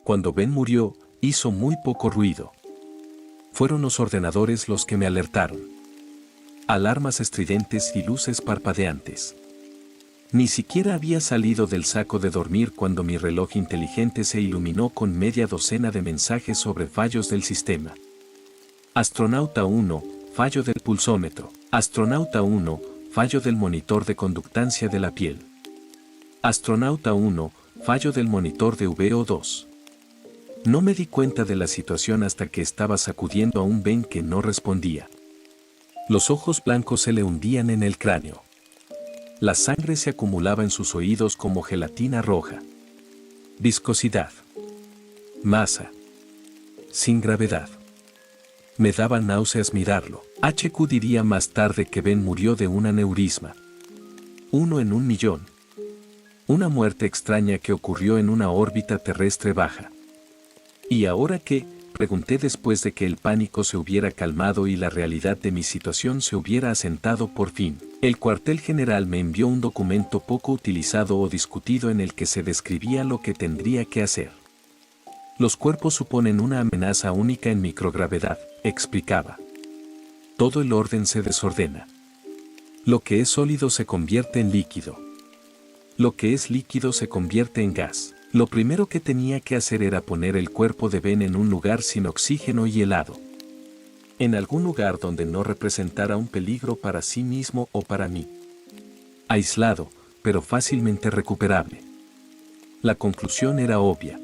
Cuando Ben murió, hizo muy poco ruido. Fueron los ordenadores los que me alertaron. Alarmas estridentes y luces parpadeantes. Ni siquiera había salido del saco de dormir cuando mi reloj inteligente se iluminó con media docena de mensajes sobre fallos del sistema. Astronauta 1, fallo del pulsómetro. Astronauta 1, fallo del monitor de conductancia de la piel. Astronauta 1, fallo del monitor de VO2. No me di cuenta de la situación hasta que estaba sacudiendo a un Ben que no respondía. Los ojos blancos se le hundían en el cráneo. La sangre se acumulaba en sus oídos como gelatina roja. Viscosidad. Masa. Sin gravedad. Me daba náuseas mirarlo. HQ diría más tarde que Ben murió de un aneurisma. 1 en 1.000.000. Una muerte extraña que ocurrió en una órbita terrestre baja. ¿Y ahora qué?, pregunté después de que el pánico se hubiera calmado y la realidad de mi situación se hubiera asentado por fin. El cuartel general me envió un documento poco utilizado o discutido en el que se describía lo que tendría que hacer. Los cuerpos suponen una amenaza única en microgravedad, explicaba. Todo el orden se desordena. Lo que es sólido se convierte en líquido. Lo que es líquido se convierte en gas. Lo primero que tenía que hacer era poner el cuerpo de Ben en un lugar sin oxígeno y helado. En algún lugar donde no representara un peligro para sí mismo o para mí. Aislado, pero fácilmente recuperable. La conclusión era obvia.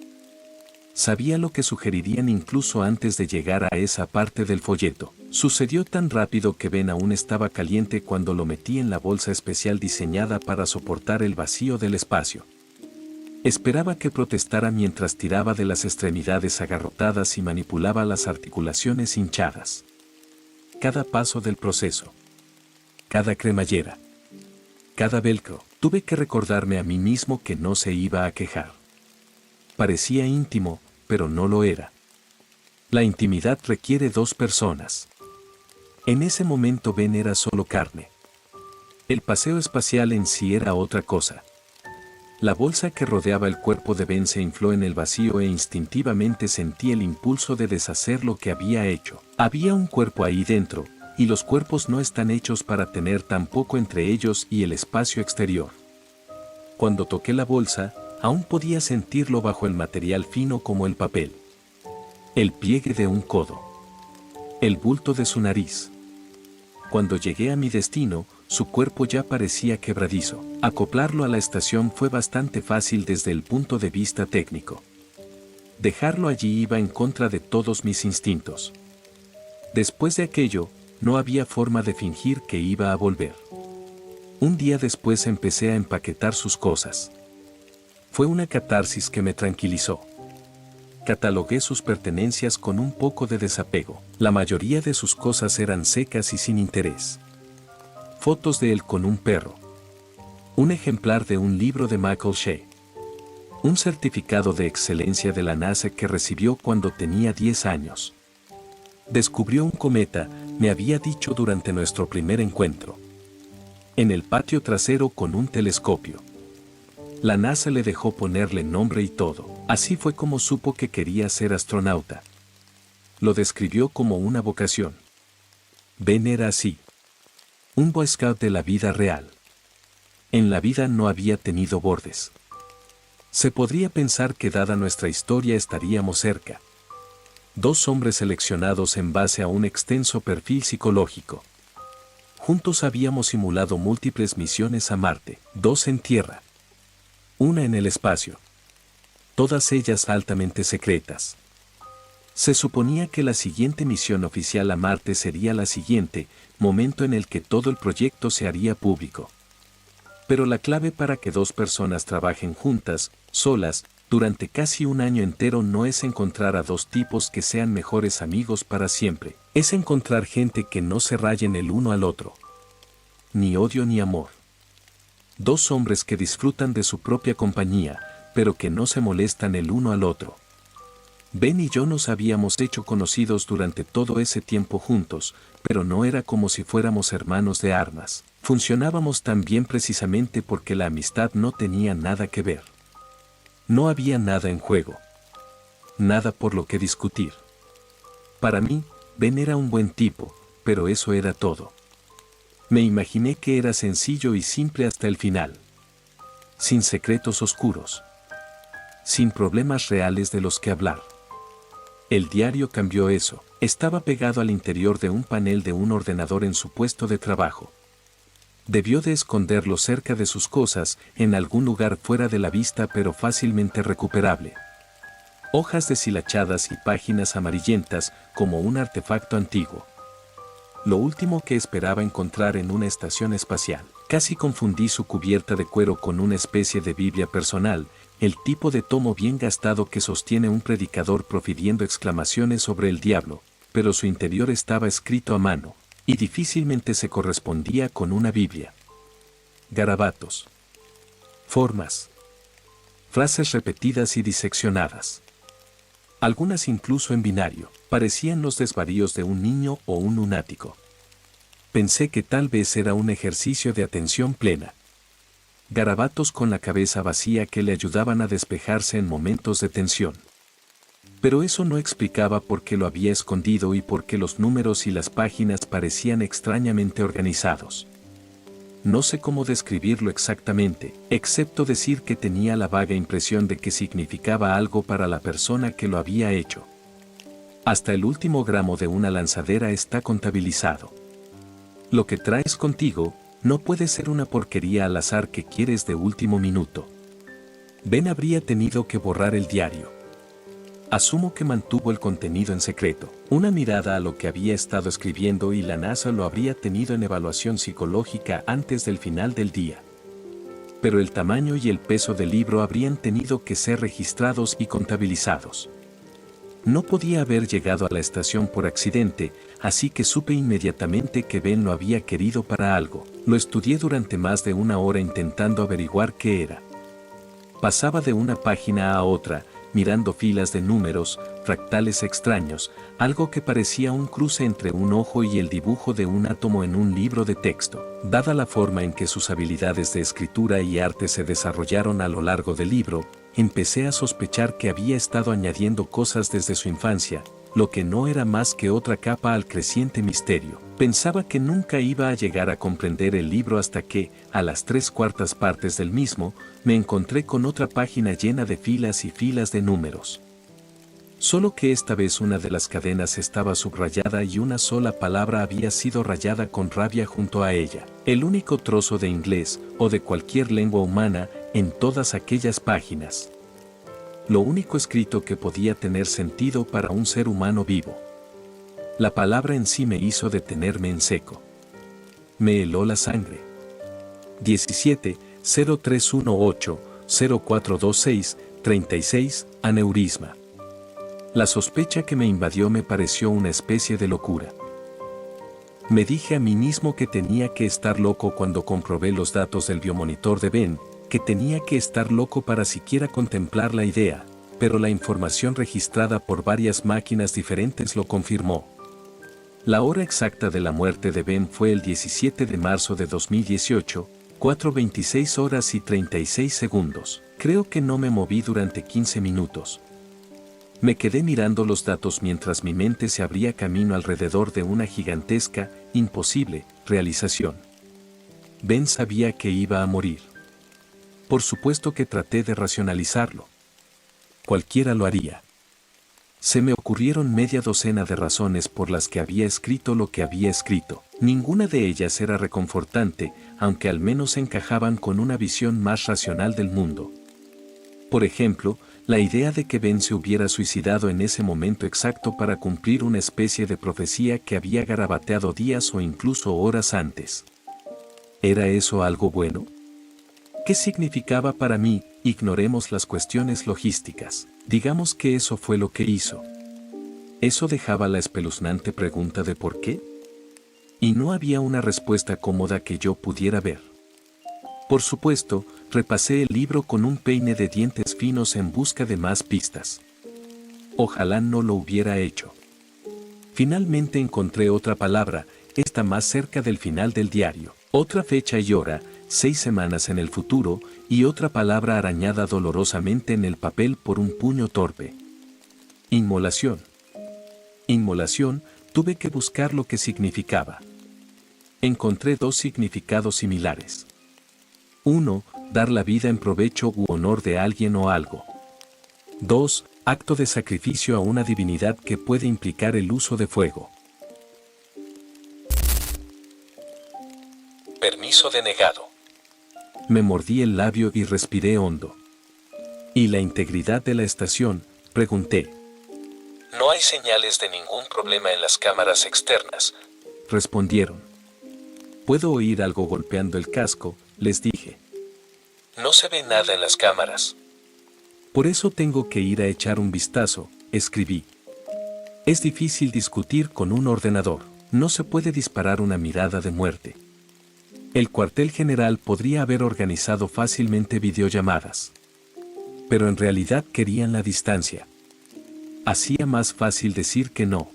Sabía lo que sugerirían incluso antes de llegar a esa parte del folleto. Sucedió tan rápido que Ben aún estaba caliente cuando lo metí en la bolsa especial diseñada para soportar el vacío del espacio. Esperaba que protestara mientras tiraba de las extremidades agarrotadas y manipulaba las articulaciones hinchadas. Cada paso del proceso. Cada cremallera. Cada velcro. Tuve que recordarme a mí mismo que no se iba a quejar. Parecía íntimo, pero no lo era. La intimidad requiere dos personas. En ese momento Ben era solo carne. El paseo espacial en sí era otra cosa. La bolsa que rodeaba el cuerpo de Ben se infló en el vacío e instintivamente sentí el impulso de deshacer lo que había hecho. Había un cuerpo ahí dentro, y los cuerpos no están hechos para tener tan poco entre ellos y el espacio exterior. Cuando toqué la bolsa, aún podía sentirlo bajo el material fino como el papel. El pliegue de un codo. El bulto de su nariz. Cuando llegué a mi destino, su cuerpo ya parecía quebradizo. Acoplarlo a la estación fue bastante fácil desde el punto de vista técnico. Dejarlo allí iba en contra de todos mis instintos. Después de aquello, no había forma de fingir que iba a volver. Un día después empecé a empaquetar sus cosas. Fue una catarsis que me tranquilizó. Catalogué sus pertenencias con un poco de desapego. La mayoría de sus cosas eran secas y sin interés. Fotos de él con un perro. Un ejemplar de un libro de Michael Shea. Un certificado de excelencia de la NASA que recibió cuando tenía 10 años. Descubrió un cometa, me había dicho durante nuestro primer encuentro. En el patio trasero con un telescopio. La NASA le dejó ponerle nombre y todo. Así fue como supo que quería ser astronauta. Lo describió como una vocación. Ben era así. Un Boy Scout de la vida real. En la vida no había tenido bordes. Se podría pensar que dada nuestra historia estaríamos cerca. Dos hombres seleccionados en base a un extenso perfil psicológico. Juntos habíamos simulado múltiples misiones a Marte, 2 en Tierra. Una en el espacio. Todas ellas altamente secretas. Se suponía que la siguiente misión oficial a Marte sería la siguiente, momento en el que todo el proyecto se haría público. Pero la clave para que dos personas trabajen juntas, solas, durante casi un año entero no es encontrar a dos tipos que sean mejores amigos para siempre, es encontrar gente que no se rayen el uno al otro. Ni odio ni amor. Dos hombres que disfrutan de su propia compañía, pero que no se molestan el uno al otro. Ben y yo nos habíamos hecho conocidos durante todo ese tiempo juntos, pero no era como si fuéramos hermanos de armas. Funcionábamos tan bien precisamente porque la amistad no tenía nada que ver. No había nada en juego. nada por lo que discutir. Para mí, Ben era un buen tipo, pero eso era todo. Me imaginé que era sencillo y simple hasta el final. Sin secretos oscuros. Sin problemas reales de los que hablar. El diario cambió eso. Estaba pegado al interior de un panel de un ordenador en su puesto de trabajo. Debió de esconderlo cerca de sus cosas, en algún lugar fuera de la vista pero fácilmente recuperable. Hojas deshilachadas y páginas amarillentas como un artefacto antiguo. Lo último que esperaba encontrar en una estación espacial. Casi confundí su cubierta de cuero con una especie de Biblia personal, el tipo de tomo bien gastado que sostiene un predicador profiriendo exclamaciones sobre el diablo, pero su interior estaba escrito a mano, y difícilmente se correspondía con una Biblia. Garabatos. Formas. Frases repetidas y diseccionadas. Algunas incluso en binario, parecían los desvaríos de un niño o un lunático. Pensé que tal vez era un ejercicio de atención plena. Garabatos con la cabeza vacía que le ayudaban a despejarse en momentos de tensión. Pero eso no explicaba por qué lo había escondido y por qué los números y las páginas parecían extrañamente organizados. No sé cómo describirlo exactamente, excepto decir que tenía la vaga impresión de que significaba algo para la persona que lo había hecho. Hasta el último gramo de una lanzadera está contabilizado. Lo que traes contigo no puede ser una porquería al azar que quieres de último minuto. Ben habría tenido que borrar el diario. Asumo que mantuvo el contenido en secreto. Una mirada a lo que había estado escribiendo y la NASA lo habría tenido en evaluación psicológica antes del final del día. Pero el tamaño y el peso del libro habrían tenido que ser registrados y contabilizados. No podía haber llegado a la estación por accidente, así que supe inmediatamente que Ben lo había querido para algo. Lo estudié durante más de una hora intentando averiguar qué era. Pasaba de una página a otra, mirando filas de números, fractales extraños, algo que parecía un cruce entre un ojo y el dibujo de un átomo en un libro de texto. Dada la forma en que sus habilidades de escritura y arte se desarrollaron a lo largo del libro, empecé a sospechar que había estado añadiendo cosas desde su infancia, lo que no era más que otra capa al creciente misterio. Pensaba que nunca iba a llegar a comprender el libro hasta que, a las 3/4 partes del mismo, me encontré con otra página llena de filas y filas de números. Solo que esta vez una de las cadenas estaba subrayada y una sola palabra había sido rayada con rabia junto a ella. El único trozo de inglés, o de cualquier lengua humana, en todas aquellas páginas. Lo único escrito que podía tener sentido para un ser humano vivo. La palabra en sí me hizo detenerme en seco. Me heló la sangre. 17, 0318, 0426, 36, aneurisma. La sospecha que me invadió me pareció una especie de locura. Me dije a mí mismo que tenía que estar loco cuando comprobé los datos del biomonitor de Ben, que tenía que estar loco para siquiera contemplar la idea, pero la información registrada por varias máquinas diferentes lo confirmó. La hora exacta de la muerte de Ben fue el 17 de marzo de 2018, 4:26 horas y 36 segundos. Creo que no me moví durante 15 minutos. Me quedé mirando los datos mientras mi mente se abría camino alrededor de una gigantesca, imposible, realización. Ben sabía que iba a morir. Por supuesto que traté de racionalizarlo. Cualquiera lo haría. Se me ocurrieron media docena de razones por las que había escrito lo que había escrito. Ninguna de ellas era reconfortante, aunque al menos encajaban con una visión más racional del mundo. Por ejemplo, la idea de que Ben se hubiera suicidado en ese momento exacto para cumplir una especie de profecía que había garabateado días o incluso horas antes. ¿Era eso algo bueno? ¿Qué significaba para mí? Ignoremos las cuestiones logísticas. Digamos que eso fue lo que hizo. Eso dejaba la espeluznante pregunta de por qué. Y no había una respuesta cómoda que yo pudiera ver. Por supuesto, repasé el libro con un peine de dientes finos en busca de más pistas. Ojalá no lo hubiera hecho. Finalmente encontré otra palabra, esta más cerca del final del diario. Otra fecha y hora, 6 semanas en el futuro, y otra palabra arañada dolorosamente en el papel por un puño torpe. Inmolación. Inmolación, tuve que buscar lo que significaba. Encontré dos significados similares. 1. Dar la vida en provecho u honor de alguien o algo. 2. Acto de sacrificio a una divinidad que puede implicar el uso de fuego. Permiso denegado. Me mordí el labio y respiré hondo. ¿Y la integridad de la estación?, pregunté. No hay señales de ningún problema en las cámaras externas, respondieron. Puedo oír algo golpeando el casco, les dije. No se ve nada en las cámaras. Por eso tengo que ir a echar un vistazo, escribí. Es difícil discutir con un ordenador, no se puede disparar una mirada de muerte. El cuartel general podría haber organizado fácilmente videollamadas. Pero en realidad querían la distancia. Hacía más fácil decir que no.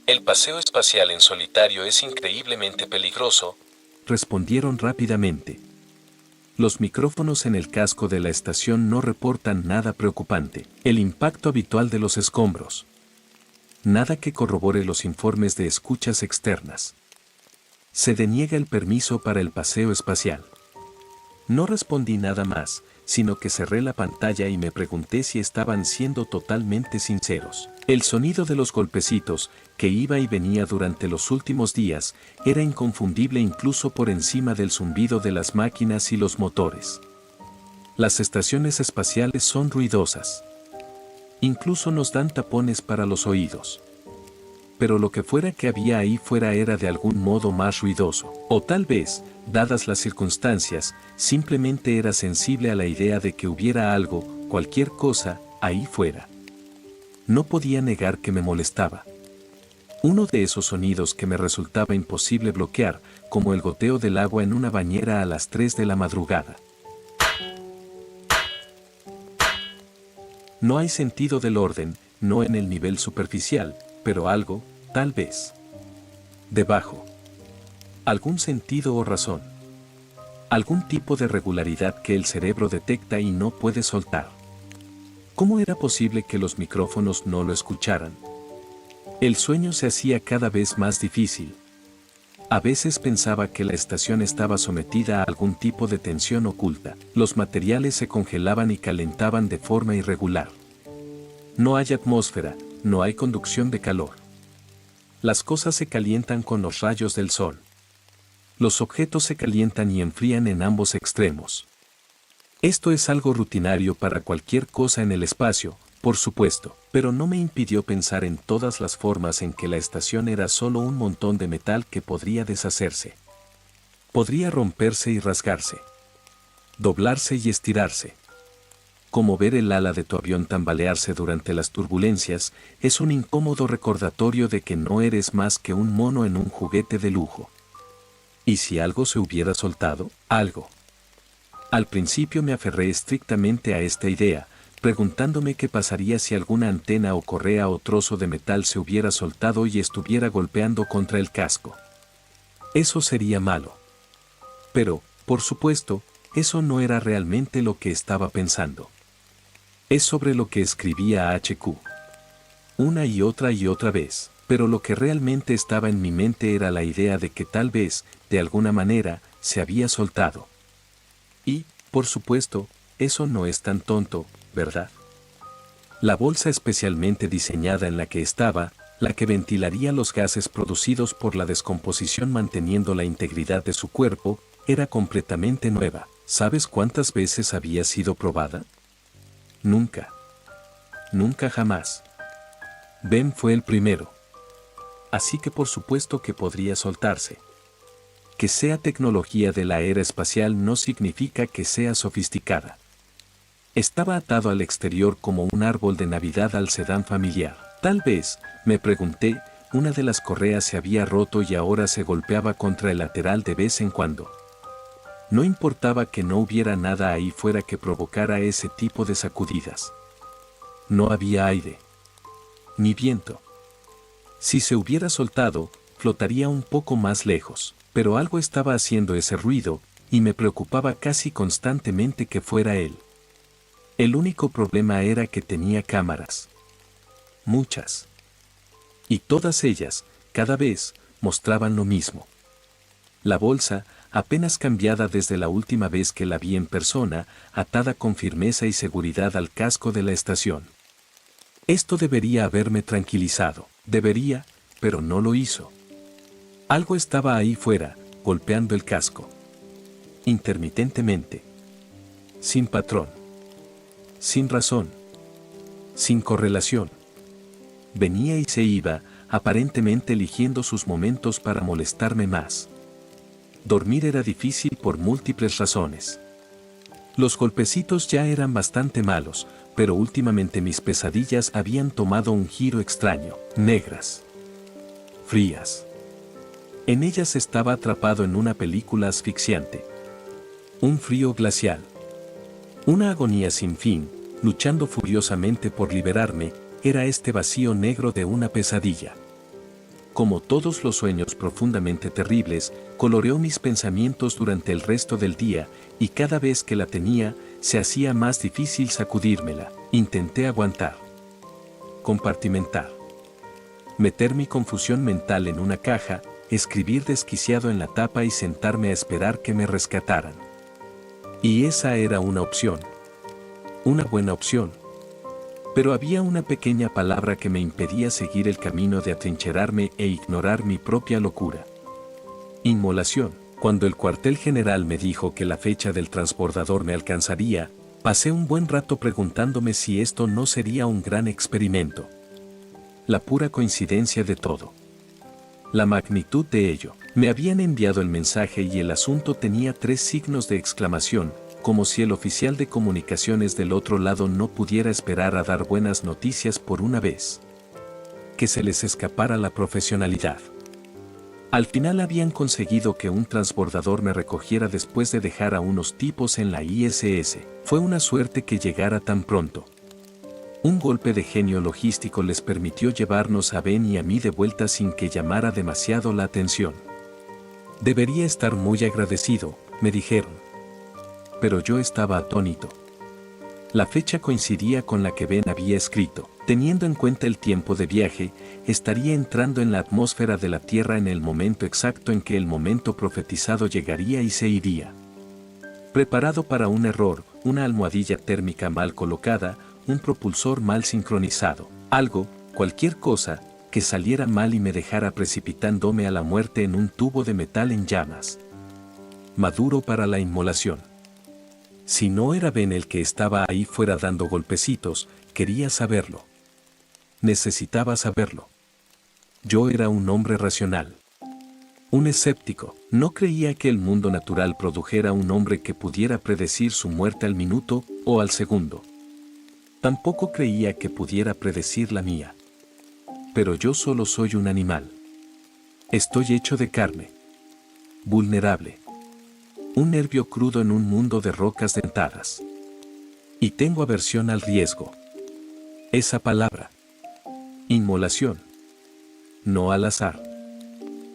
El paseo espacial en solitario es increíblemente peligroso, respondieron rápidamente. Los micrófonos en el casco de la estación no reportan nada preocupante. El impacto habitual de los escombros. Nada que corrobore los informes de escuchas externas. Se deniega el permiso para el paseo espacial. No respondí nada más, sino que cerré la pantalla y me pregunté si estaban siendo totalmente sinceros. El sonido de los golpecitos, que iba y venía durante los últimos días, era inconfundible incluso por encima del zumbido de las máquinas y los motores. Las estaciones espaciales son ruidosas. Incluso nos dan tapones para los oídos. Pero lo que fuera que había ahí fuera era de algún modo más ruidoso. O tal vez, dadas las circunstancias, simplemente era sensible a la idea de que hubiera algo, cualquier cosa, ahí fuera. No podía negar que me molestaba. Uno de esos sonidos que me resultaba imposible bloquear, como el goteo del agua en una bañera a las 3 de la madrugada. No hay sentido del orden, no en el nivel superficial, pero algo, tal vez. Debajo. Algún sentido o razón. Algún tipo de regularidad que el cerebro detecta y no puede soltar. ¿Cómo era posible que los micrófonos no lo escucharan? El sueño se hacía cada vez más difícil. A veces pensaba que la estación estaba sometida a algún tipo de tensión oculta. Los materiales se congelaban y calentaban de forma irregular. No hay atmósfera, no hay conducción de calor. Las cosas se calientan con los rayos del sol. Los objetos se calientan y enfrían en ambos extremos. Esto es algo rutinario para cualquier cosa en el espacio, por supuesto, pero no me impidió pensar en todas las formas en que la estación era solo un montón de metal que podría deshacerse. Podría romperse y rasgarse. Doblarse y estirarse. Como ver el ala de tu avión tambalearse durante las turbulencias, es un incómodo recordatorio de que no eres más que un mono en un juguete de lujo. ¿Y si algo se hubiera soltado? Algo. Al principio me aferré estrictamente a esta idea, preguntándome qué pasaría si alguna antena o correa o trozo de metal se hubiera soltado y estuviera golpeando contra el casco. Eso sería malo. Pero, por supuesto, eso no era realmente lo que estaba pensando. Es sobre lo que escribía HQ. Una y otra vez, pero lo que realmente estaba en mi mente era la idea de que tal vez, de alguna manera, se había soltado. Y, por supuesto, eso no es tan tonto, ¿verdad? La bolsa especialmente diseñada en la que estaba, la que ventilaría los gases producidos por la descomposición manteniendo la integridad de su cuerpo, era completamente nueva. ¿Sabes cuántas veces había sido probada? Nunca. Nunca jamás. Ben fue el primero. Así que por supuesto que podría soltarse. Que sea tecnología de la era espacial no significa que sea sofisticada. Estaba atado al exterior como un árbol de Navidad al sedán familiar. Tal vez, me pregunté, una de las correas se había roto y ahora se golpeaba contra el lateral de vez en cuando. No importaba que no hubiera nada ahí fuera que provocara ese tipo de sacudidas. No había aire. Ni viento. Si se hubiera soltado, flotaría un poco más lejos, pero algo estaba haciendo ese ruido, y me preocupaba casi constantemente que fuera él. El único problema era que tenía cámaras. muchas. Y todas ellas, cada vez, mostraban lo mismo. La bolsa, apenas cambiada desde la última vez que la vi en persona, atada con firmeza y seguridad al casco de la estación. Esto debería haberme tranquilizado, debería, pero no lo hizo. Algo estaba ahí fuera, golpeando el casco. Intermitentemente. Sin patrón. Sin razón. Sin correlación. Venía y se iba, aparentemente eligiendo sus momentos para molestarme más. Dormir era difícil por múltiples razones. Los golpecitos ya eran bastante malos, pero últimamente mis pesadillas habían tomado un giro extraño, negras. Frías. En ellas estaba atrapado en una película asfixiante. Un frío glacial. Una agonía sin fin, luchando furiosamente por liberarme, era este vacío negro de una pesadilla. Como todos los sueños profundamente terribles, coloreó mis pensamientos durante el resto del día, y cada vez que la tenía, se hacía más difícil sacudírmela. Intenté aguantar. Compartimentar. Meter mi confusión mental en una caja, escribir desquiciado en la tapa y sentarme a esperar que me rescataran. Y esa era una opción. Una buena opción. Pero había una pequeña palabra que me impedía seguir el camino de atrincherarme e ignorar mi propia locura. Inmolación. Cuando el cuartel general me dijo que la fecha del transbordador me alcanzaría, pasé un buen rato preguntándome si esto no sería un gran experimento. La pura coincidencia de todo. La magnitud de ello. Me habían enviado el mensaje y el asunto tenía 3 signos de exclamación, como si el oficial de comunicaciones del otro lado no pudiera esperar a dar buenas noticias por una vez. Que se les escapara la profesionalidad. Al final habían conseguido que un transbordador me recogiera después de dejar a unos tipos en la ISS. Fue una suerte que llegara tan pronto. Un golpe de genio logístico les permitió llevarnos a Ben y a mí de vuelta sin que llamara demasiado la atención. Debería estar muy agradecido, me dijeron. Pero yo estaba atónito. La fecha coincidía con la que Ben había escrito. Teniendo en cuenta el tiempo de viaje, estaría entrando en la atmósfera de la Tierra en el momento exacto en que el momento profetizado llegaría y se iría. Preparado para un error, una almohadilla térmica mal colocada, un propulsor mal sincronizado, algo, cualquier cosa, que saliera mal y me dejara precipitándome a la muerte en un tubo de metal en llamas. Maduro para la inmolación. Si no era Ben el que estaba ahí fuera dando golpecitos, quería saberlo. Necesitaba saberlo. Yo era un hombre racional. Un escéptico. No creía que el mundo natural produjera un hombre que pudiera predecir su muerte al minuto o al segundo. Tampoco creía que pudiera predecir la mía. Pero yo solo soy un animal. Estoy hecho de carne. Vulnerable. Un nervio crudo en un mundo de rocas dentadas. Y tengo aversión al riesgo. Esa palabra. Inmolación. No al azar.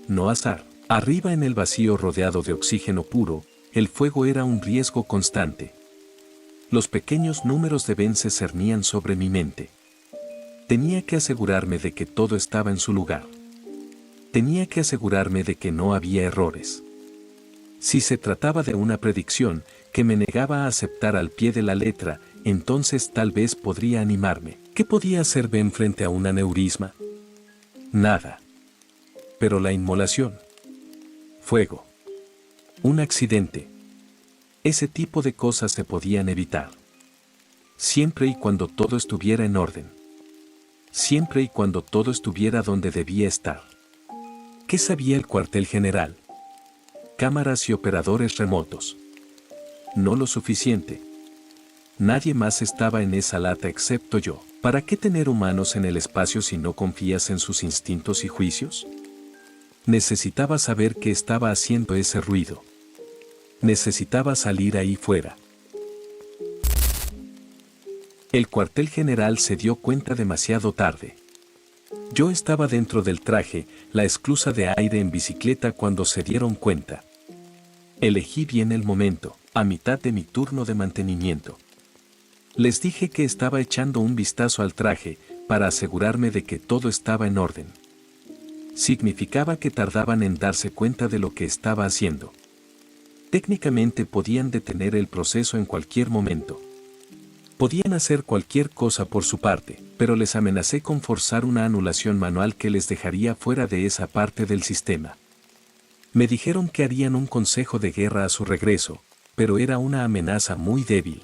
No azar. Arriba en el vacío rodeado de oxígeno puro, el fuego era un riesgo constante. Los pequeños números de Ben se cernían sobre mi mente. Tenía que asegurarme de que todo estaba en su lugar. Tenía que asegurarme de que no había errores. Si se trataba de una predicción que me negaba a aceptar al pie de la letra, entonces tal vez podría animarme. ¿Qué podía hacer Ben frente a un aneurisma? Nada. Pero la inmolación. Fuego. Un accidente. Ese tipo de cosas se podían evitar. Siempre y cuando todo estuviera en orden. Siempre y cuando todo estuviera donde debía estar. ¿Qué sabía el cuartel general? Cámaras y operadores remotos. No lo suficiente. Nadie más estaba en esa lata excepto yo. ¿Para qué tener humanos en el espacio si no confías en sus instintos y juicios? Necesitaba saber qué estaba haciendo ese ruido. Necesitaba salir ahí fuera. El cuartel general se dio cuenta demasiado tarde. Yo estaba dentro del traje, la esclusa de aire en bicicleta cuando se dieron cuenta. Elegí bien el momento, a mitad de mi turno de mantenimiento. Les dije que estaba echando un vistazo al traje, para asegurarme de que todo estaba en orden. Significaba que tardaban en darse cuenta de lo que estaba haciendo. Técnicamente podían detener el proceso en cualquier momento. Podían hacer cualquier cosa por su parte, pero les amenacé con forzar una anulación manual que les dejaría fuera de esa parte del sistema. Me dijeron que harían un consejo de guerra a su regreso, pero era una amenaza muy débil.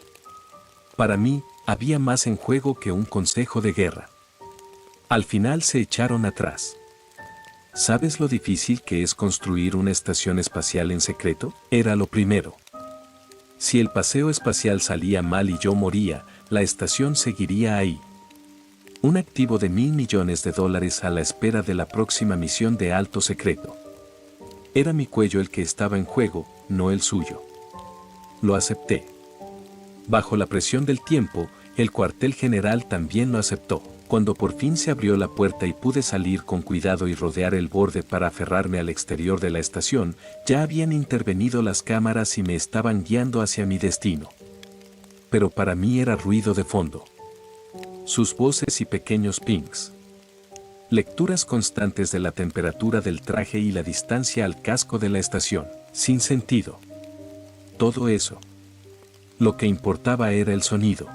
Para mí, había más en juego que un consejo de guerra. Al final se echaron atrás. ¿Sabes lo difícil que es construir una estación espacial en secreto? Era lo primero. Si el paseo espacial salía mal y yo moría, la estación seguiría ahí. Un activo de $1.000 millones a la espera de la próxima misión de alto secreto. Era mi cuello el que estaba en juego, no el suyo. Lo acepté. Bajo la presión del tiempo, el cuartel general también lo aceptó. Cuando por fin se abrió la puerta y pude salir con cuidado y rodear el borde para aferrarme al exterior de la estación, ya habían intervenido las cámaras y me estaban guiando hacia mi destino. Pero para mí era ruido de fondo. Sus voces y pequeños pings. Lecturas constantes de la temperatura del traje y la distancia al casco de la estación, sin sentido. Todo eso. Lo que importaba era el sonido.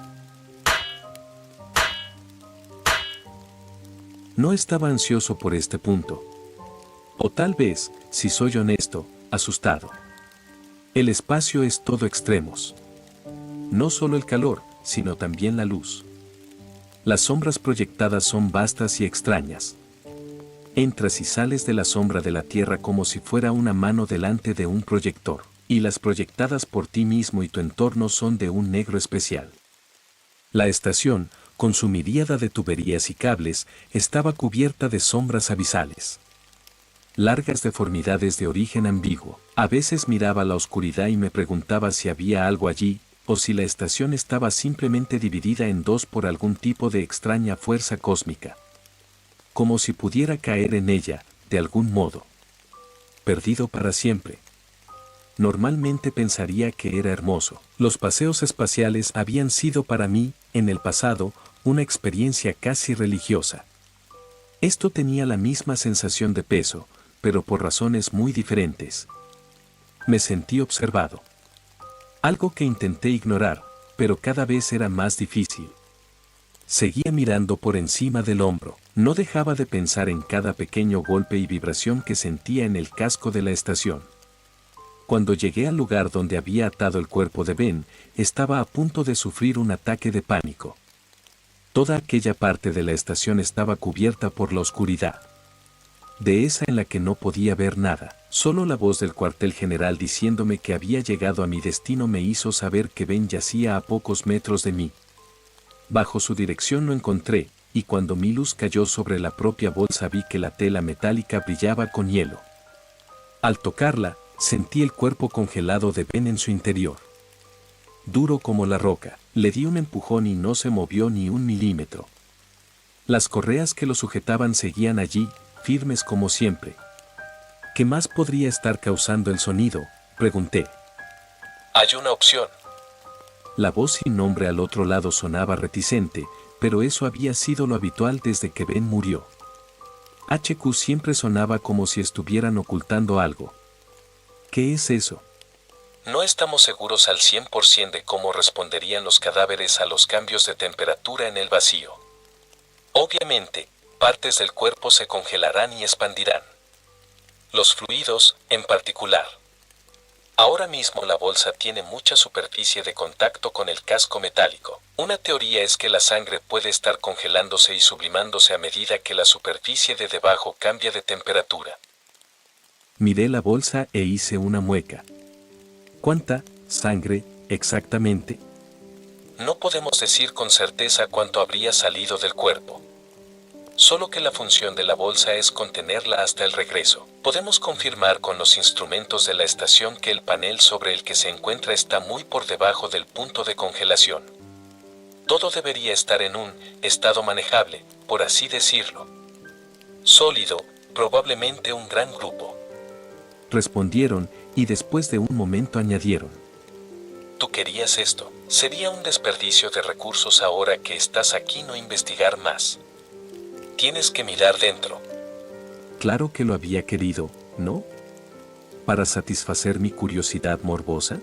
No estaba ansioso por este punto. O tal vez, si soy honesto, asustado. El espacio es todo extremos. No solo el calor, sino también la luz. Las sombras proyectadas son vastas y extrañas. Entras y sales de la sombra de la Tierra como si fuera una mano delante de un proyector, y las proyectadas por ti mismo y tu entorno son de un negro especial. La estación, con su miríada de tuberías y cables, estaba cubierta de sombras abisales. Largas deformidades de origen ambiguo. A veces miraba la oscuridad y me preguntaba si había algo allí, o si la estación estaba simplemente dividida en dos por algún tipo de extraña fuerza cósmica. Como si pudiera caer en ella, de algún modo. Perdido para siempre. Normalmente pensaría que era hermoso. Los paseos espaciales habían sido para mí, en el pasado, una experiencia casi religiosa. Esto tenía la misma sensación de peso, pero por razones muy diferentes. Me sentí observado. Algo que intenté ignorar, pero cada vez era más difícil. Seguía mirando por encima del hombro. No dejaba de pensar en cada pequeño golpe y vibración que sentía en el casco de la estación. Cuando llegué al lugar donde había atado el cuerpo de Ben, estaba a punto de sufrir un ataque de pánico. Toda aquella parte de la estación estaba cubierta por la oscuridad. De esa en la que no podía ver nada. Solo la voz del cuartel general diciéndome que había llegado a mi destino me hizo saber que Ben yacía a pocos metros de mí. Bajo su dirección lo encontré, y cuando mi luz cayó sobre la propia bolsa vi que la tela metálica brillaba con hielo. Al tocarla, sentí el cuerpo congelado de Ben en su interior. Duro como la roca, le di un empujón y no se movió ni un milímetro. Las correas que lo sujetaban seguían allí, firmes como siempre. ¿Qué más podría estar causando el sonido?, pregunté. Hay una opción. La voz sin nombre al otro lado sonaba reticente, pero eso había sido lo habitual desde que Ben murió. HQ siempre sonaba como si estuvieran ocultando algo. ¿Qué es eso? No estamos seguros al 100% de cómo responderían los cadáveres a los cambios de temperatura en el vacío. Obviamente, partes del cuerpo se congelarán y expandirán. Los fluidos, en particular. Ahora mismo la bolsa tiene mucha superficie de contacto con el casco metálico. Una teoría es que la sangre puede estar congelándose y sublimándose a medida que la superficie de debajo cambia de temperatura. Miré la bolsa e hice una mueca. ¿Cuánta sangre, exactamente? No podemos decir con certeza cuánto habría salido del cuerpo. Solo que la función de la bolsa es contenerla hasta el regreso. Podemos confirmar con los instrumentos de la estación que el panel sobre el que se encuentra está muy por debajo del punto de congelación. Todo debería estar en un estado manejable, por así decirlo. Sólido, probablemente un gran grupo. Respondieron, y después de un momento añadieron. Tú querías esto. Sería un desperdicio de recursos ahora que estás aquí no investigar más. Tienes que mirar dentro. Claro que lo había querido, ¿no? Para satisfacer mi curiosidad morbosa.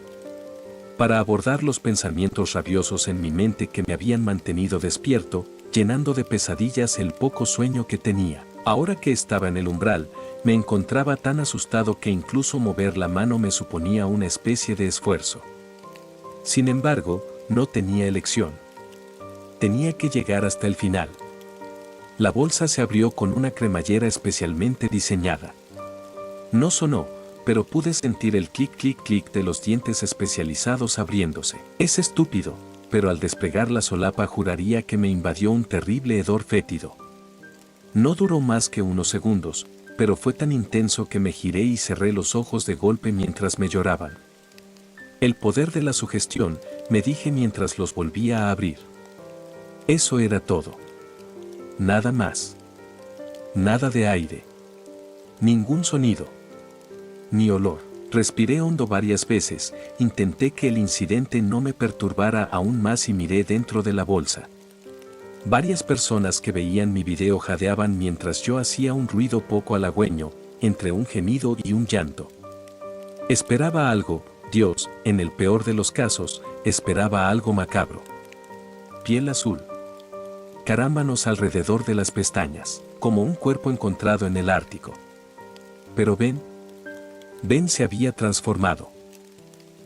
Para abordar los pensamientos rabiosos en mi mente que me habían mantenido despierto, llenando de pesadillas el poco sueño que tenía. Ahora que estaba en el umbral, me encontraba tan asustado que incluso mover la mano me suponía una especie de esfuerzo. Sin embargo, no tenía elección. Tenía que llegar hasta el final. La bolsa se abrió con una cremallera especialmente diseñada. No sonó, pero pude sentir el clic clic clic de los dientes especializados abriéndose. Es estúpido, pero al despegar la solapa juraría que me invadió un terrible hedor fétido. No duró más que unos segundos, pero fue tan intenso que me giré y cerré los ojos de golpe mientras me lloraban. El poder de la sugestión, me dije mientras los volvía a abrir. Eso era todo. Nada más. Nada de aire. Ningún sonido. Ni olor. Respiré hondo varias veces, intenté que el incidente no me perturbara aún más y miré dentro de la bolsa. Varias personas que veían mi video jadeaban mientras yo hacía un ruido poco halagüeño, entre un gemido y un llanto. Esperaba algo, Dios, en el peor de los casos, esperaba algo macabro. Piel azul. Carámbanos alrededor de las pestañas, como un cuerpo encontrado en el Ártico. Pero Ben se había transformado.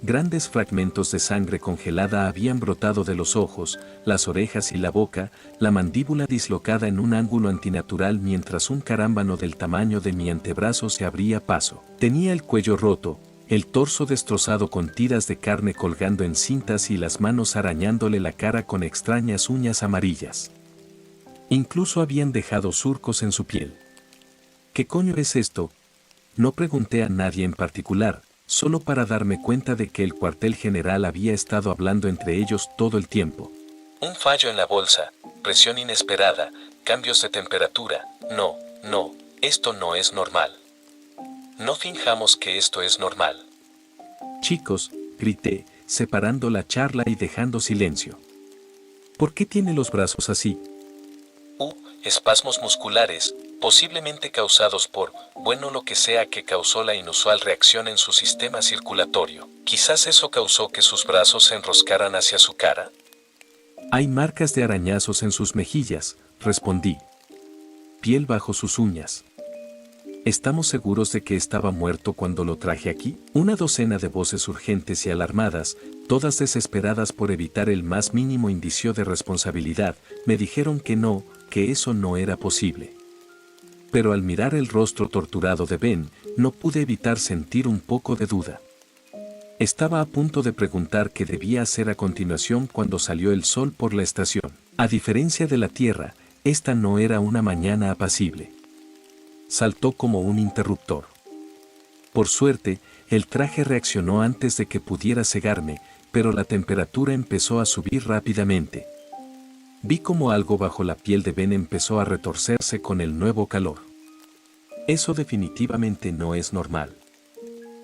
Grandes fragmentos de sangre congelada habían brotado de los ojos, las orejas y la boca, la mandíbula dislocada en un ángulo antinatural mientras un carámbano del tamaño de mi antebrazo se abría paso. Tenía el cuello roto, el torso destrozado con tiras de carne colgando en cintas y las manos arañándole la cara con extrañas uñas amarillas. Incluso habían dejado surcos en su piel. ¿Qué coño es esto? No pregunté a nadie en particular, solo para darme cuenta de que el cuartel general había estado hablando entre ellos todo el tiempo. Un fallo en la bolsa, presión inesperada, cambios de temperatura. No, esto no es normal. No finjamos que esto es normal. Chicos, grité, separando la charla y dejando silencio. ¿Por qué tiene los brazos así? Espasmos musculares, posiblemente causados por, lo que sea que causó la inusual reacción en su sistema circulatorio. Quizás eso causó que sus brazos se enroscaran hacia su cara. Hay marcas de arañazos en sus mejillas, respondí. Piel bajo sus uñas. ¿Estamos seguros de que estaba muerto cuando lo traje aquí? Una docena de voces urgentes y alarmadas, todas desesperadas por evitar el más mínimo indicio de responsabilidad, me dijeron que no, que eso no era posible. Pero al mirar el rostro torturado de Ben, no pude evitar sentir un poco de duda. Estaba a punto de preguntar qué debía hacer a continuación cuando salió el sol por la estación. A diferencia de la Tierra, esta no era una mañana apacible. Saltó como un interruptor. Por suerte, el traje reaccionó antes de que pudiera cegarme, pero la temperatura empezó a subir rápidamente. Vi como algo bajo la piel de Ben empezó a retorcerse con el nuevo calor. Eso definitivamente no es normal.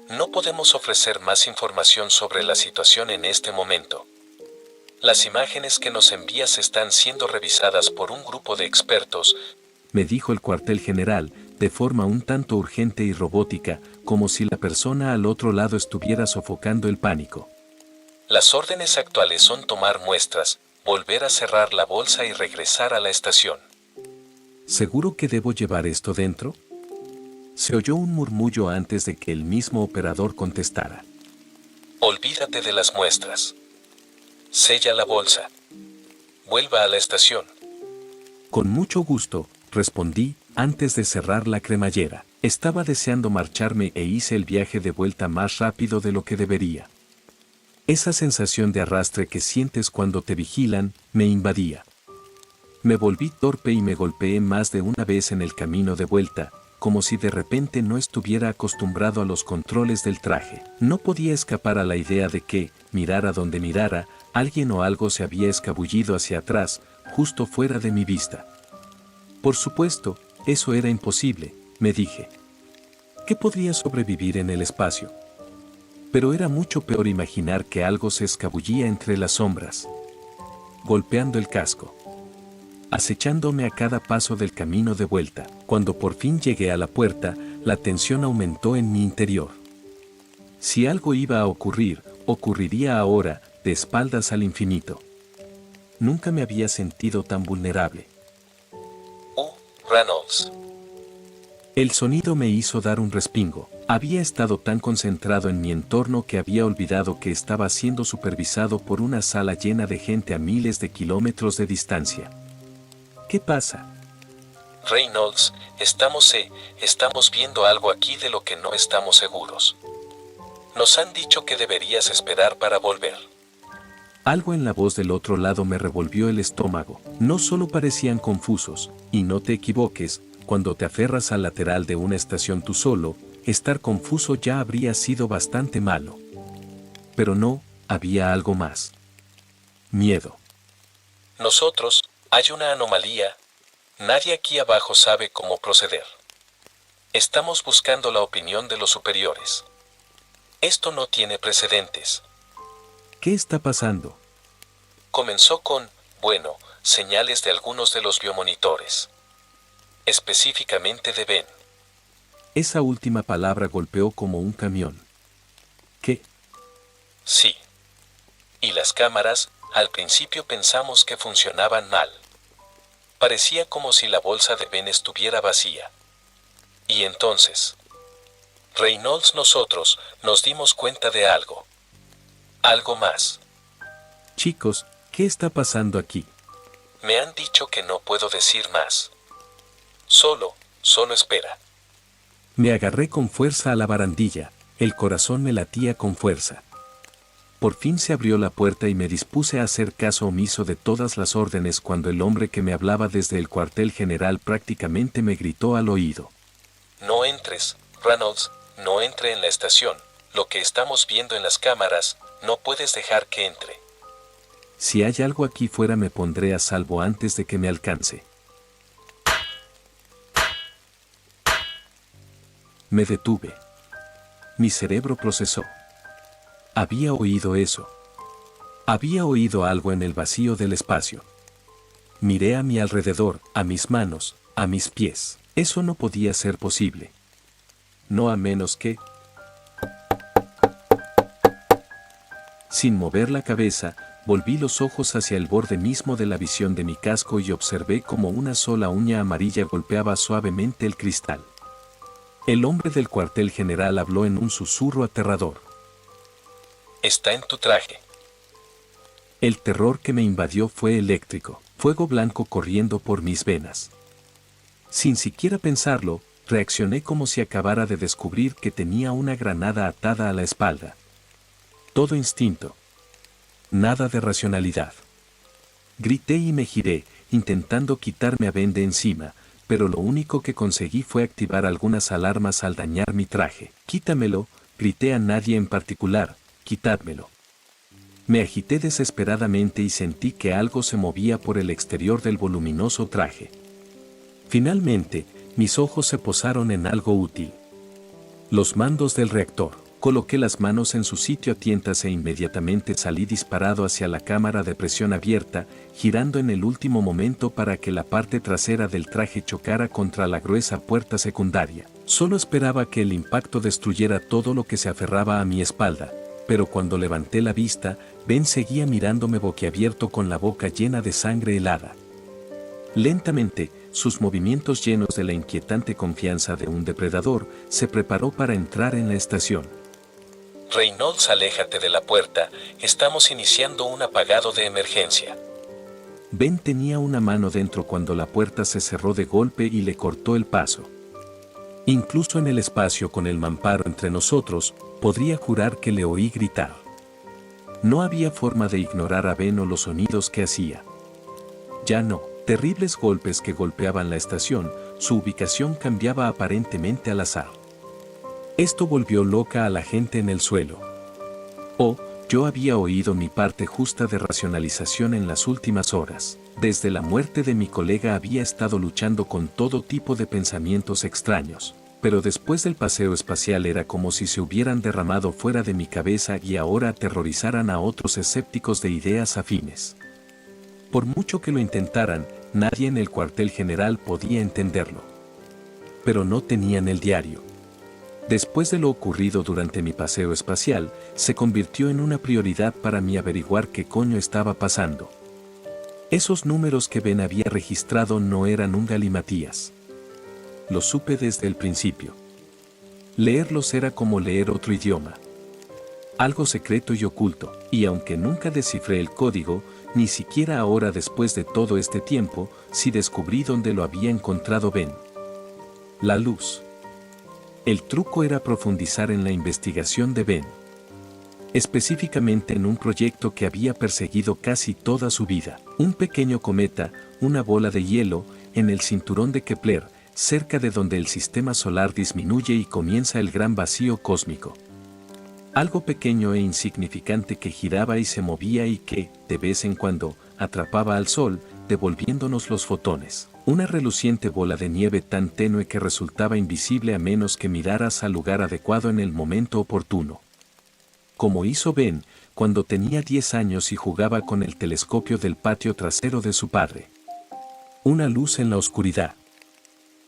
No podemos ofrecer más información sobre la situación en este momento. Las imágenes que nos envías están siendo revisadas por un grupo de expertos, me dijo el cuartel general, de forma un tanto urgente y robótica, como si la persona al otro lado estuviera sofocando el pánico. Las órdenes actuales son tomar muestras, volver a cerrar la bolsa y regresar a la estación. ¿Seguro que debo llevar esto dentro? Se oyó un murmullo antes de que el mismo operador contestara. Olvídate de las muestras. Sella la bolsa. Vuelva a la estación. Con mucho gusto, respondí, antes de cerrar la cremallera. Estaba deseando marcharme e hice el viaje de vuelta más rápido de lo que debería. Esa sensación de arrastre que sientes cuando te vigilan, me invadía. Me volví torpe y me golpeé más de una vez en el camino de vuelta, como si de repente no estuviera acostumbrado a los controles del traje. No podía escapar a la idea de que, mirara donde mirara, alguien o algo se había escabullido hacia atrás, justo fuera de mi vista. Por supuesto, eso era imposible, me dije. ¿Qué podría sobrevivir en el espacio? Pero era mucho peor imaginar que algo se escabullía entre las sombras, golpeando el casco. acechándome a cada paso del camino de vuelta. Cuando por fin llegué a la puerta, la tensión aumentó en mi interior. Si algo iba a ocurrir, ocurriría ahora, de espaldas al infinito. Nunca me había sentido tan vulnerable. Reynolds. El sonido me hizo dar un respingo. Había estado tan concentrado en mi entorno que había olvidado que estaba siendo supervisado por una sala llena de gente a miles de kilómetros de distancia. ¿Qué pasa? Reynolds, estamos viendo algo aquí de lo que no estamos seguros. Nos han dicho que deberías esperar para volver. Algo en la voz del otro lado me revolvió el estómago. No solo parecían confusos, y no te equivoques, cuando te aferras al lateral de una estación tú solo, estar confuso ya habría sido bastante malo. Pero no, había algo más. Miedo. Nosotros, hay una anomalía. Nadie aquí abajo sabe cómo proceder. Estamos buscando la opinión de los superiores. Esto no tiene precedentes. ¿Qué está pasando? Comenzó con, señales de algunos de los biomonitores. Específicamente de Ben. Esa última palabra golpeó como un camión. ¿Qué? Sí. Y las cámaras, al principio pensamos que funcionaban mal. Parecía como si la bolsa de Ben estuviera vacía. Y entonces, Reynolds, nosotros nos dimos cuenta de algo. Algo más. Chicos, ¿qué está pasando aquí? Me han dicho que no puedo decir más. Solo espera. Me agarré con fuerza a la barandilla, el corazón me latía con fuerza. Por fin se abrió la puerta y me dispuse a hacer caso omiso de todas las órdenes cuando el hombre que me hablaba desde el cuartel general prácticamente me gritó al oído. No entres, Reynolds, no entre en la estación. Lo que estamos viendo en las cámaras, no puedes dejar que entre. Si hay algo aquí fuera me pondré a salvo antes de que me alcance. Me detuve. Mi cerebro procesó. Había oído eso. Había oído algo en el vacío del espacio. Miré a mi alrededor, a mis manos, a mis pies. Eso no podía ser posible. No a menos que... Sin mover la cabeza, volví los ojos hacia el borde mismo de la visión de mi casco y observé cómo una sola uña amarilla golpeaba suavemente el cristal. El hombre del cuartel general habló en un susurro aterrador. Está en tu traje. El terror que me invadió fue eléctrico, fuego blanco corriendo por mis venas. Sin siquiera pensarlo, reaccioné como si acabara de descubrir que tenía una granada atada a la espalda. Todo instinto. Nada de racionalidad. Grité y me giré, intentando quitarme a Ben de encima, pero lo único que conseguí fue activar algunas alarmas al dañar mi traje. Quítamelo, grité a nadie en particular, quitádmelo. Me agité desesperadamente y sentí que algo se movía por el exterior del voluminoso traje. Finalmente, mis ojos se posaron en algo útil. Los mandos del reactor. Coloqué las manos en su sitio a tientas e inmediatamente salí disparado hacia la cámara de presión abierta, girando en el último momento para que la parte trasera del traje chocara contra la gruesa puerta secundaria. Solo esperaba que el impacto destruyera todo lo que se aferraba a mi espalda, pero cuando levanté la vista, Ben seguía mirándome boquiabierto con la boca llena de sangre helada. Lentamente, sus movimientos llenos de la inquietante confianza de un depredador, se preparó para entrar en la estación. Reynolds, aléjate de la puerta, estamos iniciando un apagado de emergencia. Ben tenía una mano dentro cuando la puerta se cerró de golpe y le cortó el paso. Incluso en el espacio con el mamparo entre nosotros, podría jurar que le oí gritar. No había forma de ignorar a Ben o los sonidos que hacía. Ya no, terribles golpes que golpeaban la estación, su ubicación cambiaba aparentemente al azar. Esto volvió loca a la gente en el suelo. Yo había oído mi parte justa de racionalización en las últimas horas. Desde la muerte de mi colega había estado luchando con todo tipo de pensamientos extraños, pero después del paseo espacial era como si se hubieran derramado fuera de mi cabeza y ahora aterrorizaran a otros escépticos de ideas afines. Por mucho que lo intentaran, nadie en el cuartel general podía entenderlo. Pero no tenían el diario. Después de lo ocurrido durante mi paseo espacial, se convirtió en una prioridad para mí averiguar qué coño estaba pasando. Esos números que Ben había registrado no eran un galimatías. Lo supe desde el principio. Leerlos era como leer otro idioma. Algo secreto y oculto, y aunque nunca descifré el código, ni siquiera ahora después de todo este tiempo, sí descubrí dónde lo había encontrado Ben. La luz. El truco era profundizar en la investigación de Ben. Específicamente en un proyecto que había perseguido casi toda su vida. Un pequeño cometa, una bola de hielo, en el cinturón de Kepler, cerca de donde el sistema solar disminuye y comienza el gran vacío cósmico. Algo pequeño e insignificante que giraba y se movía y que, de vez en cuando, atrapaba al Sol, devolviéndonos los fotones. Una reluciente bola de nieve tan tenue que resultaba invisible a menos que miraras al lugar adecuado en el momento oportuno. Como hizo Ben cuando tenía 10 años y jugaba con el telescopio del patio trasero de su padre. Una luz en la oscuridad.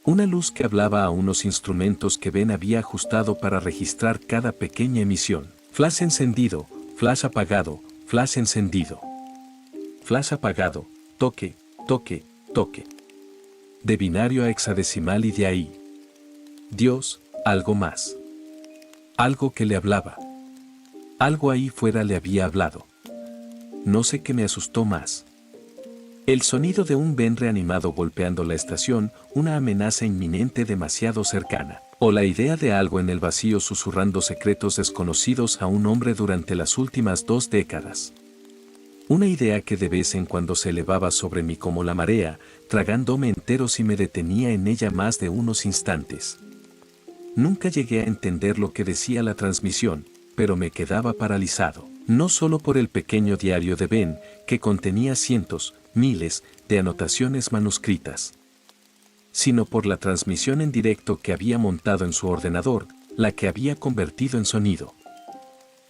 Una luz que hablaba a unos instrumentos que Ben había ajustado para registrar cada pequeña emisión. Flash encendido, flash apagado, flash encendido. Flash apagado, toque, toque, toque. De binario a hexadecimal y de ahí. Dios, algo más. Algo que le hablaba. Algo ahí fuera le había hablado. No sé qué me asustó más. El sonido de un Ben reanimado golpeando la estación, una amenaza inminente demasiado cercana, o la idea de algo en el vacío susurrando secretos desconocidos a un hombre durante las últimas 2 décadas. Una idea que de vez en cuando se elevaba sobre mí como la marea, tragándome entero si me detenía en ella más de unos instantes. Nunca llegué a entender lo que decía la transmisión, pero me quedaba paralizado, no solo por el pequeño diario de Ben, que contenía cientos, miles, de anotaciones manuscritas, sino por la transmisión en directo que había montado en su ordenador, la que había convertido en sonido.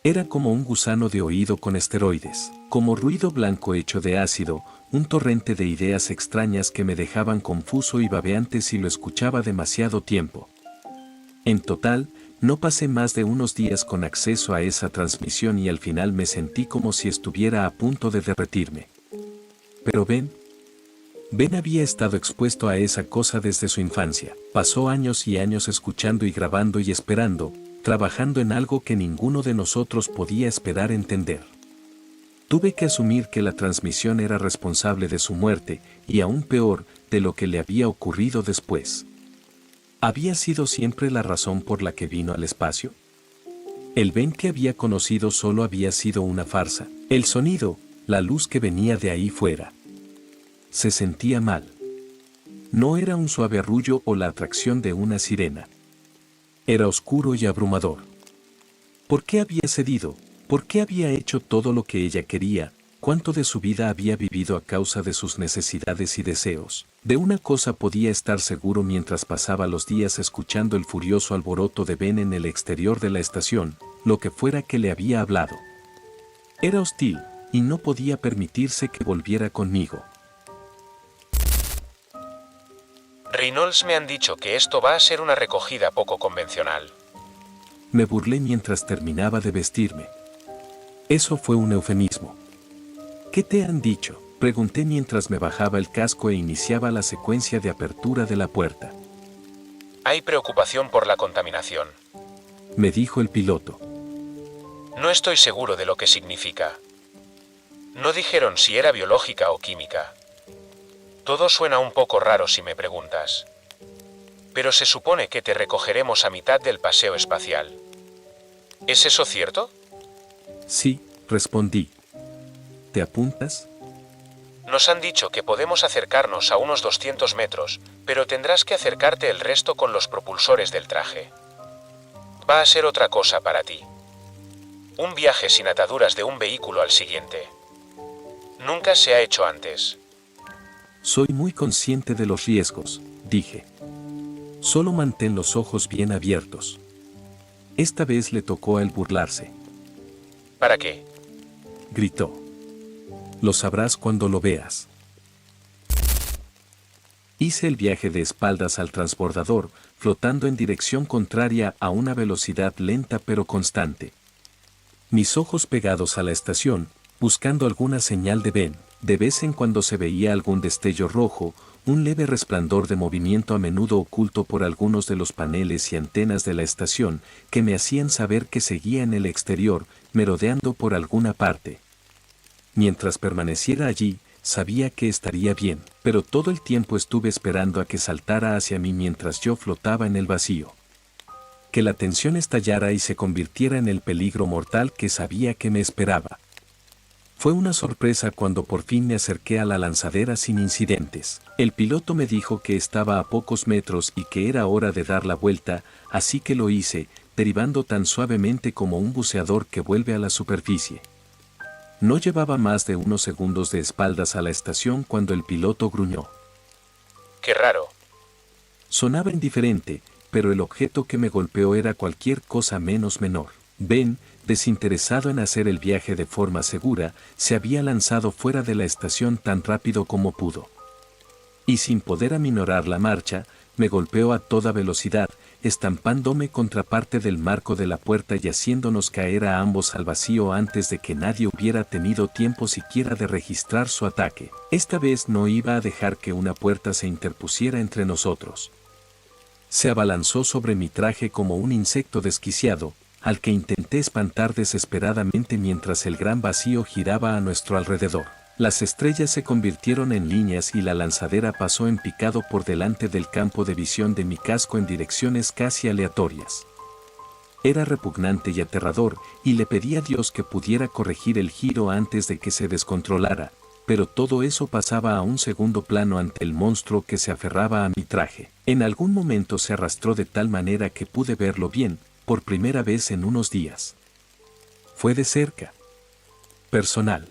Era como un gusano de oído con esteroides, como ruido blanco hecho de ácido, un torrente de ideas extrañas que me dejaban confuso y babeante si lo escuchaba demasiado tiempo. En total, no pasé más de unos días con acceso a esa transmisión y al final me sentí como si estuviera a punto de derretirme. Pero Ben había estado expuesto a esa cosa desde su infancia. Pasó años y años escuchando y grabando y esperando, trabajando en algo que ninguno de nosotros podía esperar entender. Tuve que asumir que la transmisión era responsable de su muerte, y aún peor, de lo que le había ocurrido después. ¿Había sido siempre la razón por la que vino al espacio? El Ben que había conocido solo había sido una farsa. El sonido, la luz que venía de ahí fuera. Se sentía mal. No era un suave arrullo o la atracción de una sirena. Era oscuro y abrumador. ¿Por qué había cedido? ¿Por qué había hecho todo lo que ella quería? ¿Cuánto de su vida había vivido a causa de sus necesidades y deseos? De una cosa podía estar seguro mientras pasaba los días escuchando el furioso alboroto de Ben en el exterior de la estación, lo que fuera que le había hablado. Era hostil, y no podía permitirse que volviera conmigo. Reynolds, me han dicho que esto va a ser una recogida poco convencional. Me burlé mientras terminaba de vestirme. Eso fue un eufemismo. ¿Qué te han dicho?, pregunté mientras me bajaba el casco e iniciaba la secuencia de apertura de la puerta. Hay preocupación por la contaminación. Me dijo el piloto. No estoy seguro de lo que significa. No dijeron si era biológica o química. Todo suena un poco raro si me preguntas. Pero se supone que te recogeremos a mitad del paseo espacial. ¿Es eso cierto? Sí, respondí. ¿Te apuntas? Nos han dicho que podemos acercarnos a unos 200 metros, pero tendrás que acercarte el resto con los propulsores del traje. Va a ser otra cosa para ti. Un viaje sin ataduras de un vehículo al siguiente. Nunca se ha hecho antes. Soy muy consciente de los riesgos, dije. Solo mantén los ojos bien abiertos. Esta vez le tocó a él burlarse. ¿Para qué? Gritó. Lo sabrás cuando lo veas. Hice el viaje de espaldas al transbordador, flotando en dirección contraria a una velocidad lenta pero constante. Mis ojos pegados a la estación, buscando alguna señal de Ben. De vez en cuando se veía algún destello rojo, un leve resplandor de movimiento a menudo oculto por algunos de los paneles y antenas de la estación, que me hacían saber que seguía en el exterior, merodeando por alguna parte. Mientras permaneciera allí, sabía que estaría bien, pero todo el tiempo estuve esperando a que saltara hacia mí mientras yo flotaba en el vacío. Que la tensión estallara y se convirtiera en el peligro mortal que sabía que me esperaba. Fue una sorpresa cuando por fin me acerqué a la lanzadera sin incidentes. El piloto me dijo que estaba a pocos metros y que era hora de dar la vuelta, así que lo hice, derivando tan suavemente como un buceador que vuelve a la superficie. No llevaba más de unos segundos de espaldas a la estación cuando el piloto gruñó. ¡Qué raro! Sonaba indiferente, pero el objeto que me golpeó era cualquier cosa menos menor. Ben, desinteresado en hacer el viaje de forma segura, se había lanzado fuera de la estación tan rápido como pudo. Y sin poder aminorar la marcha, me golpeó a toda velocidad, estampándome contra parte del marco de la puerta y haciéndonos caer a ambos al vacío antes de que nadie hubiera tenido tiempo siquiera de registrar su ataque. Esta vez no iba a dejar que una puerta se interpusiera entre nosotros. Se abalanzó sobre mi traje como un insecto desquiciado, al que intenté espantar desesperadamente mientras el gran vacío giraba a nuestro alrededor. Las estrellas se convirtieron en líneas y la lanzadera pasó en picado por delante del campo de visión de mi casco en direcciones casi aleatorias. Era repugnante y aterrador, y le pedí a Dios que pudiera corregir el giro antes de que se descontrolara, pero todo eso pasaba a un segundo plano ante el monstruo que se aferraba a mi traje. En algún momento se arrastró de tal manera que pude verlo bien, por primera vez en unos días. Fue de cerca. Personal.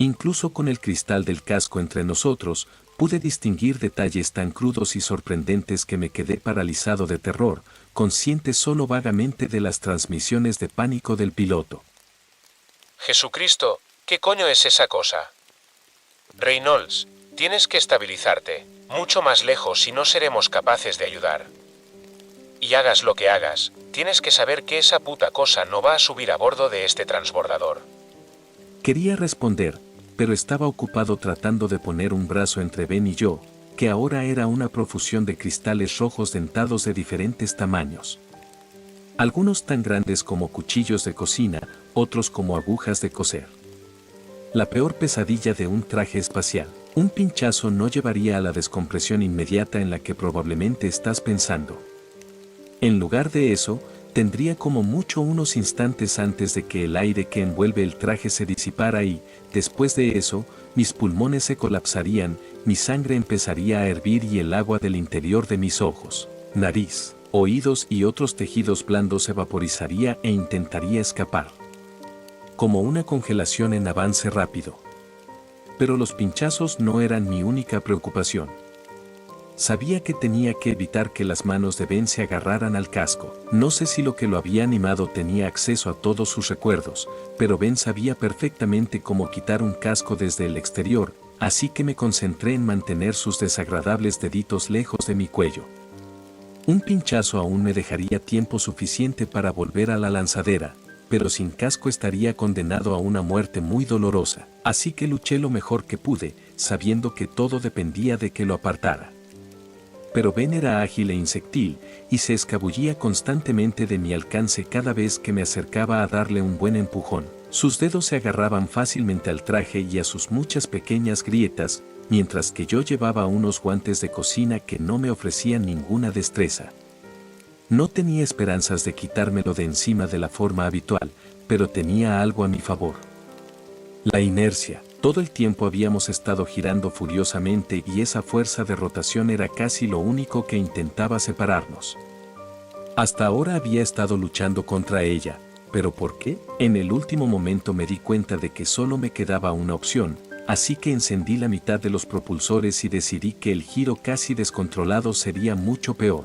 Incluso con el cristal del casco entre nosotros, pude distinguir detalles tan crudos y sorprendentes que me quedé paralizado de terror, consciente solo vagamente de las transmisiones de pánico del piloto. Jesucristo, ¿qué coño es esa cosa? Reynolds, tienes que estabilizarte, mucho más lejos y no seremos capaces de ayudar. Y hagas lo que hagas, tienes que saber que esa puta cosa no va a subir a bordo de este transbordador. Quería responder, pero estaba ocupado tratando de poner un brazo entre Ben y yo, que ahora era una profusión de cristales rojos dentados de diferentes tamaños. Algunos tan grandes como cuchillos de cocina, otros como agujas de coser. La peor pesadilla de un traje espacial. Un pinchazo no llevaría a la descompresión inmediata en la que probablemente estás pensando. En lugar de eso, tendría como mucho unos instantes antes de que el aire que envuelve el traje se disipara y, después de eso, mis pulmones se colapsarían, mi sangre empezaría a hervir y el agua del interior de mis ojos, nariz, oídos y otros tejidos blandos se vaporizaría e intentaría escapar. Como una congelación en avance rápido. Pero los pinchazos no eran mi única preocupación. Sabía que tenía que evitar que las manos de Ben se agarraran al casco. No sé si lo que lo había animado tenía acceso a todos sus recuerdos, pero Ben sabía perfectamente cómo quitar un casco desde el exterior, así que me concentré en mantener sus desagradables deditos lejos de mi cuello. Un pinchazo aún me dejaría tiempo suficiente para volver a la lanzadera, pero sin casco estaría condenado a una muerte muy dolorosa, así que luché lo mejor que pude, sabiendo que todo dependía de que lo apartara. Pero Ben era ágil e insectil, y se escabullía constantemente de mi alcance cada vez que me acercaba a darle un buen empujón. Sus dedos se agarraban fácilmente al traje y a sus muchas pequeñas grietas, mientras que yo llevaba unos guantes de cocina que no me ofrecían ninguna destreza. No tenía esperanzas de quitármelo de encima de la forma habitual, pero tenía algo a mi favor. La inercia. Todo el tiempo habíamos estado girando furiosamente y esa fuerza de rotación era casi lo único que intentaba separarnos. Hasta ahora había estado luchando contra ella, ¿pero por qué? En el último momento me di cuenta de que solo me quedaba una opción, así que encendí la mitad de los propulsores y decidí que el giro casi descontrolado sería mucho peor.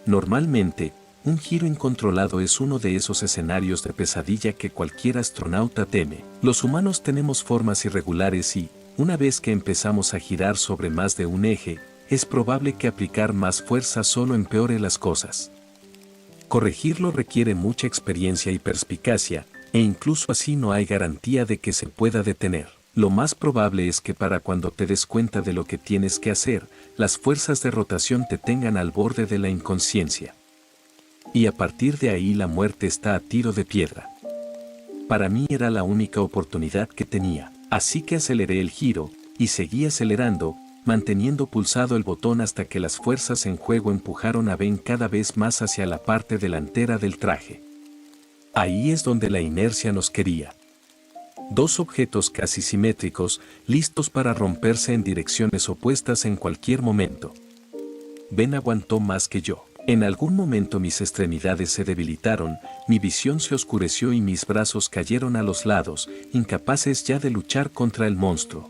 Normalmente, un giro incontrolado es uno de esos escenarios de pesadilla que cualquier astronauta teme. Los humanos tenemos formas irregulares y, Una vez que empezamos a girar sobre más de un eje, es probable que aplicar más fuerza solo empeore las cosas. Corregirlo requiere mucha experiencia y perspicacia, e incluso así no hay garantía de que se pueda detener. Lo más probable es que para cuando te des cuenta de lo que tienes que hacer, las fuerzas de rotación te tengan al borde de la inconsciencia. Y a partir de ahí la muerte está a tiro de piedra. Para mí era la única oportunidad que tenía, así que aceleré el giro, y seguí acelerando, manteniendo pulsado el botón hasta que las fuerzas en juego empujaron a Ben cada vez más hacia la parte delantera del traje. Ahí es donde la inercia nos quería. Dos objetos casi simétricos, listos para romperse en direcciones opuestas en cualquier momento. Ben aguantó más que yo. En algún momento mis extremidades se debilitaron, mi visión se oscureció y mis brazos cayeron a los lados, incapaces ya de luchar contra el monstruo.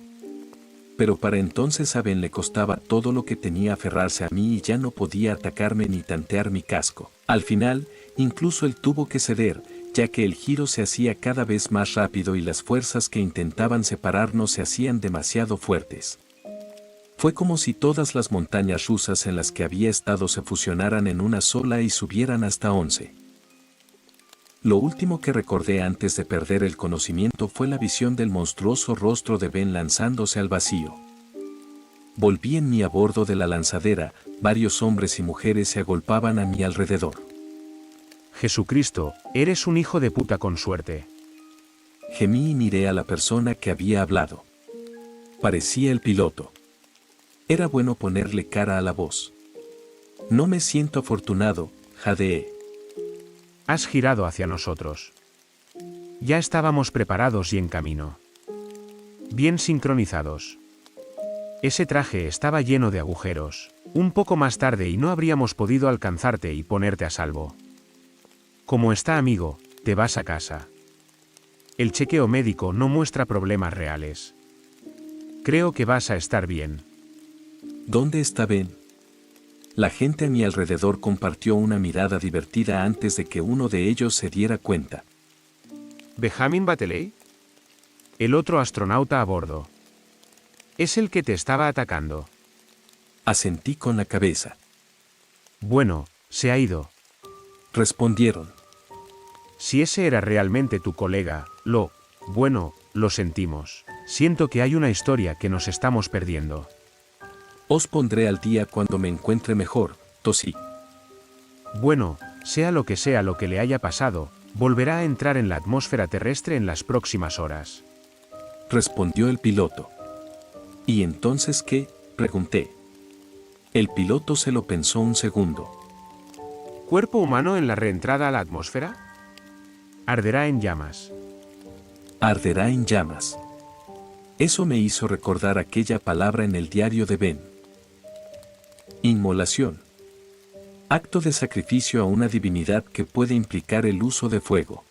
Pero para entonces a Ben le costaba todo lo que tenía aferrarse a mí y ya no podía atacarme ni tantear mi casco. Al final, incluso él tuvo que ceder, ya que el giro se hacía cada vez más rápido y las fuerzas que intentaban separarnos se hacían demasiado fuertes. Fue como si todas las montañas rusas en las que había estado se fusionaran en una sola y subieran hasta 11. Lo último que recordé antes de perder el conocimiento fue la visión del monstruoso rostro de Ben lanzándose al vacío. Volví en mí a bordo de la lanzadera, varios hombres y mujeres se agolpaban a mi alrededor. Jesucristo, eres un hijo de puta con suerte. Gemí y miré a la persona que había hablado. Parecía el piloto. Era bueno ponerle cara a la voz. No me siento afortunado, jadeé. Has girado hacia nosotros. Ya estábamos preparados y en camino. Bien sincronizados. Ese traje estaba lleno de agujeros. Un poco más tarde y no habríamos podido alcanzarte y ponerte a salvo. Como está, amigo, te vas a casa. El chequeo médico no muestra problemas reales. Creo que vas a estar bien. ¿Dónde está Ben? La gente a mi alrededor compartió una mirada divertida antes de que uno de ellos se diera cuenta. ¿Benjamin Bateley? El otro astronauta a bordo. Es el que te estaba atacando. Asentí con la cabeza. Bueno, se ha ido. Respondieron. Si ese era realmente tu colega, lo sentimos. Siento que hay una historia que nos estamos perdiendo. Os pondré al día cuando me encuentre mejor, tosí. Bueno, sea lo que le haya pasado, volverá a entrar en la atmósfera terrestre en las próximas horas. Respondió el piloto. ¿Y entonces qué?, pregunté. El piloto se lo pensó un segundo. ¿Cuerpo humano en la reentrada a la atmósfera? Arderá en llamas. Arderá en llamas. Eso me hizo recordar aquella palabra en el diario de Ben. Inmolación. Acto de sacrificio a una divinidad que puede implicar el uso de fuego.